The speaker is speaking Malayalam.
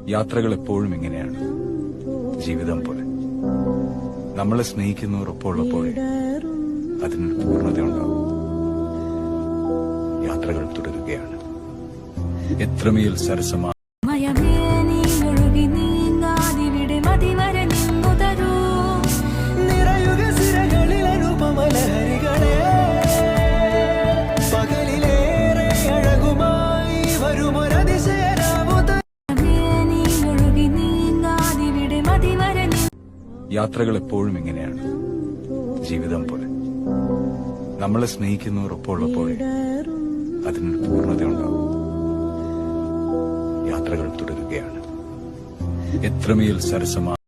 യാത്രകൾ എപ്പോഴും ഇങ്ങനെയാണ്, ജീവിതം പോലെ. നമ്മളെ സ്നേഹിക്കുന്നവർ ഒപ്പമുള്ളപ്പോഴേ അതിനൊരു പൂർണ്ണതയുണ്ടാവും. യാത്രകൾ തുടരുകയാണ്. എത്രമേൽ സരസമാണ് യാത്രകൾ എപ്പോഴും ഇങ്ങനെയാണ്, ജീവിതം പോലെ. നമ്മളെ സ്നേഹിക്കുന്നവർ ഒപ്പമുള്ളപ്പോഴേ അതിനൊരു പൂർണ്ണതയുണ്ടാവും. യാത്രകൾ തുടരുകയാണ്. എത്രമേൽ സരസമാണ്